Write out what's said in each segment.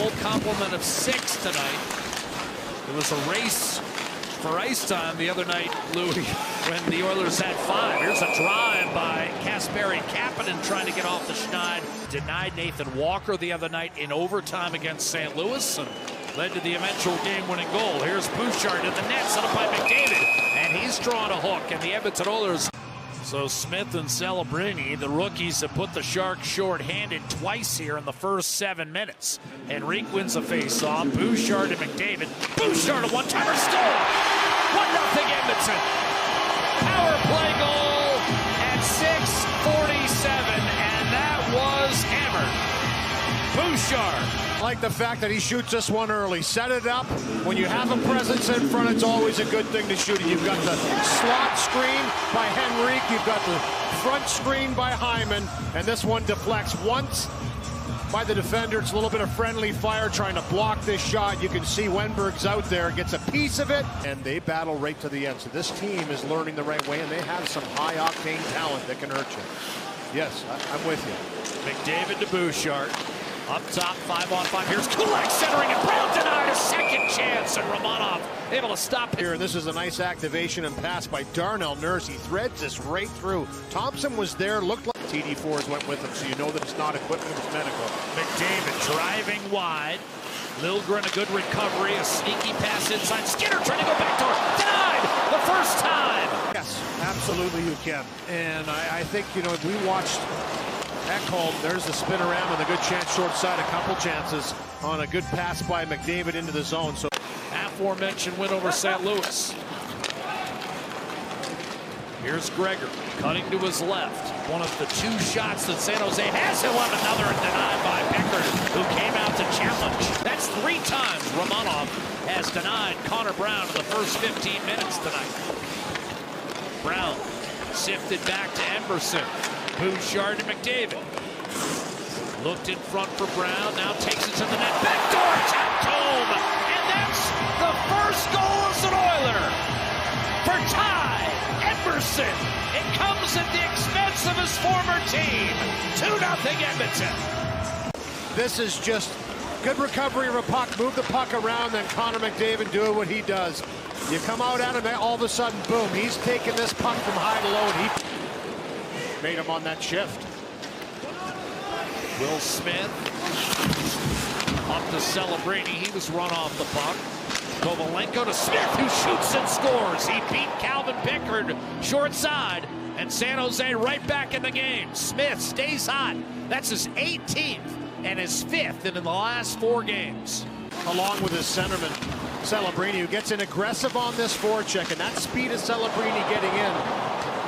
full complement of 6 tonight. It was a race for ice time the other night, Louis, when the Oilers had 5. Here's a drive by Kasperi Kapanen trying to get off the schneid. Denied Nathan Walker the other night in overtime against St. Louis and led to the eventual game-winning goal. Here's Bouchard in the net, set up by McDavid, and he's drawn a hook, and the Edmonton Oilers. So Smith and Celebrini, the rookies, have put the Sharks short-handed twice here in the first 7 minutes. Henrique wins a face-off. Bouchard to McDavid. Bouchard, a one-timer score. 1-0 Edmonton. Power play goal at 6:47, and that was hammered. Bouchard. I like the fact that he shoots this one early. Set it up. When you have a presence in front, it's always a good thing to shoot it. You've got the slot screen by Henrique. You've got the front screen by Hyman. And this one deflects once by the defender. It's a little bit of friendly fire trying to block this shot. You can see Wenberg's out there, gets a piece of it, and they battle right to the end. So this team is learning the right way, and they have some high-octane talent that can hurt you. Yes, I'm with you. McDavid to Bouchard. Up top, 5-on-5. Here's Kulak centering it. Brown denied a second chance, and Romanov able to stop here. And this is a nice activation and pass by Darnell Nurse. He threads this right through. Thompson was there, looked like TD4s went with him, so you know that it's not equipment, it's medical. McDavid driving wide. Liljegren, a good recovery, a sneaky pass inside. Skinner trying to go backdoor. Denied the first time. Yes, absolutely you can. And I think, you know, we watched Ekholm, there's the spin around and a good chance short side, a couple chances on a good pass by McDavid into the zone. So aforementioned win over St. Louis. Here's Gregor cutting to his left. One of the 2 shots that San Jose has. He'll have another denied by Pickard, who came out to challenge. That's 3 times Romanov has denied Connor Brown in the first 15 minutes tonight. Brown sifted back to Emberson. Bouchard to McDavid. Looked in front for Brown, now takes it to the net. Backdoor tapped home, and that's the first goal as an Oiler for Ty Emberson. It comes at the expense of his former team. 2-0 Edmonton. This is just good recovery of a puck, move the puck around, then Connor McDavid doing what he does. You come out at him, all of a sudden, boom, he's taking this puck from high to low, and he made him on that shift. Will Smith up to Celebrini. He was run off the puck. Kovalenko to Smith, who shoots and scores. He beat Calvin Pickard short side, and San Jose right back in the game. Smith stays hot. That's his 18th and his 5th in the last 4 games. Along with his centerman, Celebrini, who gets in aggressive on this forecheck, and that speed of Celebrini getting in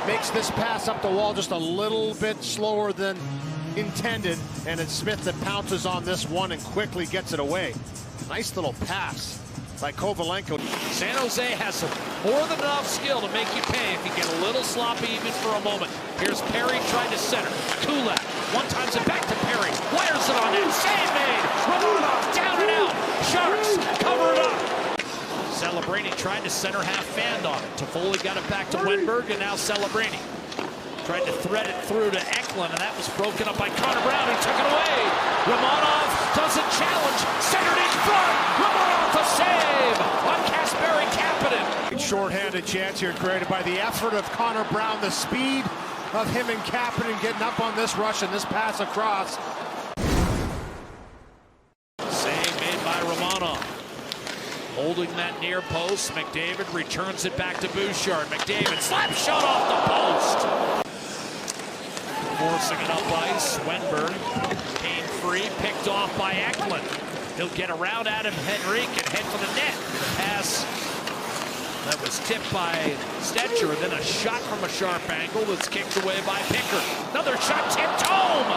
makes this pass up the wall just a little bit slower than intended, and it's Smith that pounces on this one and quickly gets it away. Nice little pass by Kovalenko. San Jose has more than enough skill to make you pay if you get a little sloppy even for a moment. Here's Perry trying to center. Kulak one-times it back to Perry. Wires it on in. Save made. Romanov down and out. Sharks cover it up. Celebrini tried to center half fanned on it. Toffoli got it back to Wenberg, and now Celebrini tried to thread it through to Eklund, and that was broken up by Connor Brown, who took it away. Romanov doesn't challenge. Centered in front. Romanov a save on Kasperi Kapanen. Short-handed chance here created by the effort of Connor Brown, the speed of him and Kapanen getting up on this rush and this pass across. Save made by Romanov. Holding that near post, McDavid returns it back to Bouchard. McDavid slap shot off the post. Forcing it up ice, Wenberg came free, picked off by Eklund. He'll get around Adam Henrique and head for the net. The pass that was tipped by Stetcher, and then a shot from a sharp angle that's kicked away by Pickard. Another shot tipped home.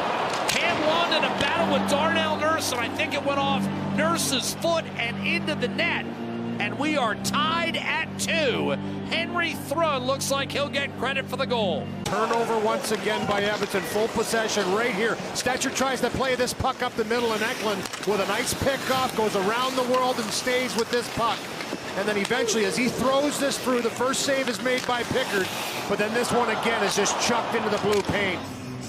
Cam London a battle with Darnell Nurse, and I think it went off Nurse's foot and into the net. And we are tied at 2. Henry Thrun looks like he'll get credit for the goal. Turnover once again by Edmonton. Full possession right here. Stetcher tries to play this puck up the middle, and Eklund with a nice pick-off goes around the world and stays with this puck. And then eventually, as he throws this through, the first save is made by Pickard, but then this one again is just chucked into the blue paint.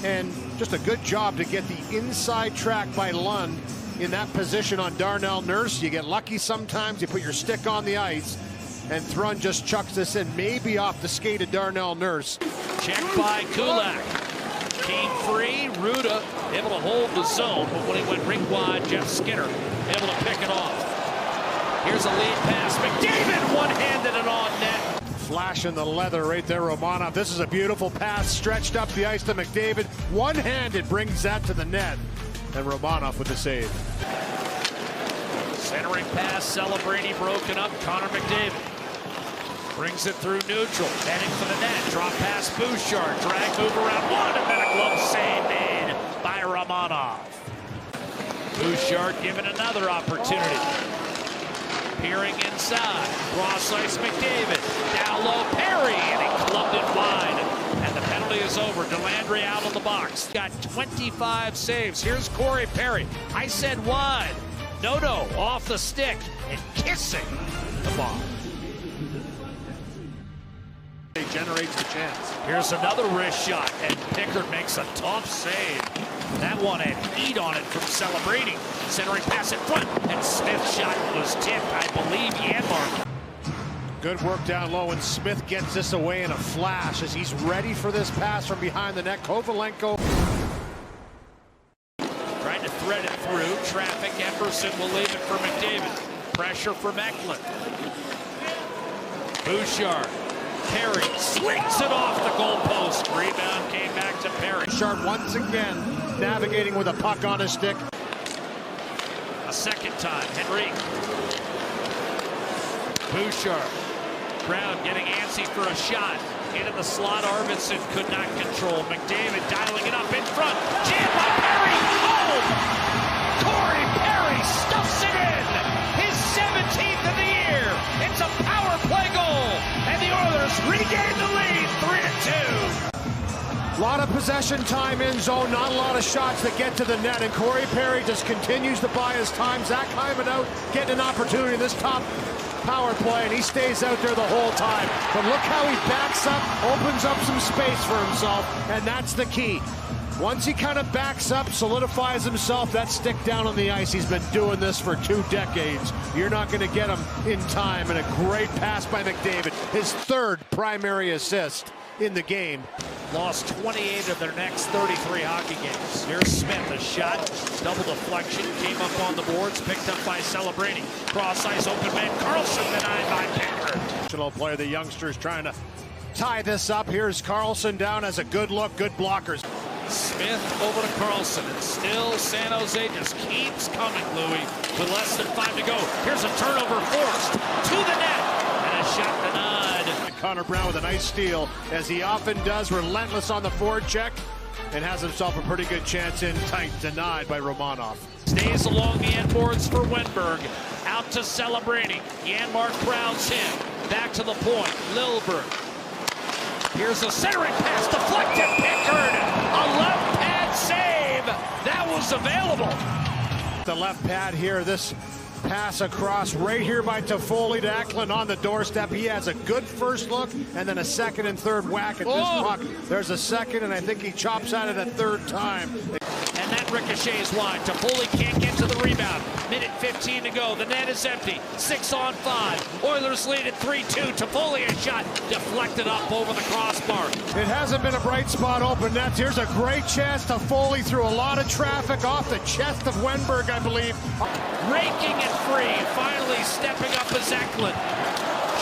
And just a good job to get the inside track by Lund in that position on Darnell Nurse. You get lucky sometimes. You put your stick on the ice, and Thrun just chucks this in, maybe off the skate of Darnell Nurse. Check by Kulak. Came free. Ruda able to hold the zone, but when he went rink wide, Jeff Skinner able to pick it off. Here's a lead pass. McDavid one-handed it on net. Flash in the leather right there, Romanov. This is a beautiful pass, stretched up the ice to McDavid. One-handed brings that to the net. And Romanov with the save. Centering pass, Celebrity broken up. Connor McDavid brings it through neutral, heading for the net. Drop pass, Bouchard, drag move around one, and then a glove save made by Romanov. Bouchard given another opportunity. Peering inside, cross ice McDavid, down low Perry, and he clubbed it wide. And the penalty is over. Delandry out of the box. Got 25 saves. Here's Corey Perry. I said wide. No, off the stick and kissing the ball. He generates the chance. Here's another wrist shot, and Pickard makes a tough save. That one had heat on it from Celebrating. Centering pass in front, and Smith's shot was tipped, I believe, Janmark. Good work down low, and Smith gets this away in a flash as he's ready for this pass from behind the net. Kovalenko trying to thread it through. Traffic, Emberson will leave it for McDavid. Pressure from Eklund. Bouchard. Perry swings it off the goalpost. Rebound came back to Perry. Bouchard once again navigating with a puck on his stick. A second time, Henrique. Bouchard. Brown getting antsy for a shot. Into the slot, Arvidsson could not control. McDavid dialing it up in front. Jammed by Perry. Oh! Corey Perry stuffs it in. His 17th of the year. It's a power play goal. And the Oilers regain the lead, 3-2. A lot of possession time in zone, not a lot of shots that get to the net, and Corey Perry just continues to buy his time. Zach Hyman out, getting an opportunity in this top power play, and he stays out there the whole time. But look how he backs up, opens up some space for himself, and that's the key. Once he kind of backs up, solidifies himself, that stick down on the ice. He's been doing this for 2 decades. You're not going to get him in time, and a great pass by McDavid, his 3rd primary assist in the game. Lost 28 of their next 33 hockey games. Here's Smith, a shot, double deflection, came up on the boards, picked up by Celebrating. Cross ice, open man, Carlson denied by Pickard. Player, the youngsters trying to tie this up. Here's Carlson down, as a good look, good blockers. Smith over to Carlson, and still San Jose just keeps coming, Louis, with less than 5 to go. Here's a turnover forced to the net, and a shot denied. Connor Brown with a nice steal, as he often does, relentless on the forward check, and has himself a pretty good chance in tight, denied by Romanov. Stays along the end boards for Wenberg, out to Celebrating. Janmark crowds him, back to the point, Lilburn. Here's a centering pass, deflected, Pickard, a left pad save, that was available. The left pad here, this pass across right here by Toffoli to Eklund on the doorstep. He has a good first look, and then a second and third whack at this puck. There's a second, and I think he chops at it a 3rd time. And that ricochets wide. Toffoli can't get to the rebound. Minute 15 to go. The net is empty. 6 on 5. Oilers lead at 3-2. Toffoli a shot deflected up over the crossbar. It hasn't been a bright spot open nets. Here's a great chance. Toffoli through a lot of traffic off the chest of Wenberg, I believe. Raking it free. Finally stepping up is Eklund.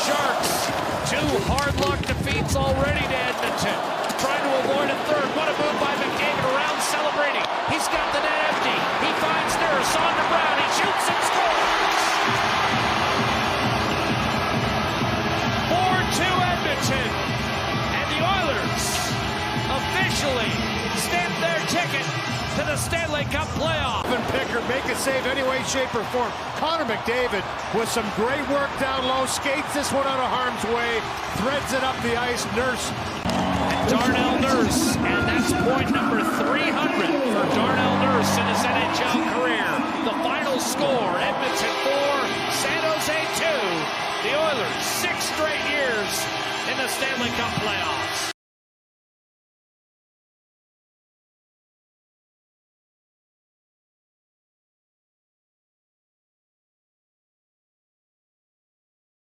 Sharks. 2 hard luck defeats already to Edmonton. Trying to avoid a 3rd. What a move by McDavid around Celebrating. He's got the net empty. He finds Nurse on to Brown. He shoots and scores. 4-2 Edmonton. And the Oilers officially stamp their ticket to the Stanley Cup playoff. And Pickard make a save any way, shape, or form. Connor McDavid with some great work down low, skates this one out of harm's way, threads it up the ice. Nurse. Darnell Nurse, and that's point number 300 for Darnell Nurse in his NHL career. The final score, Edmonton 4, San Jose 2. The Oilers 6 straight years in the Stanley Cup playoffs.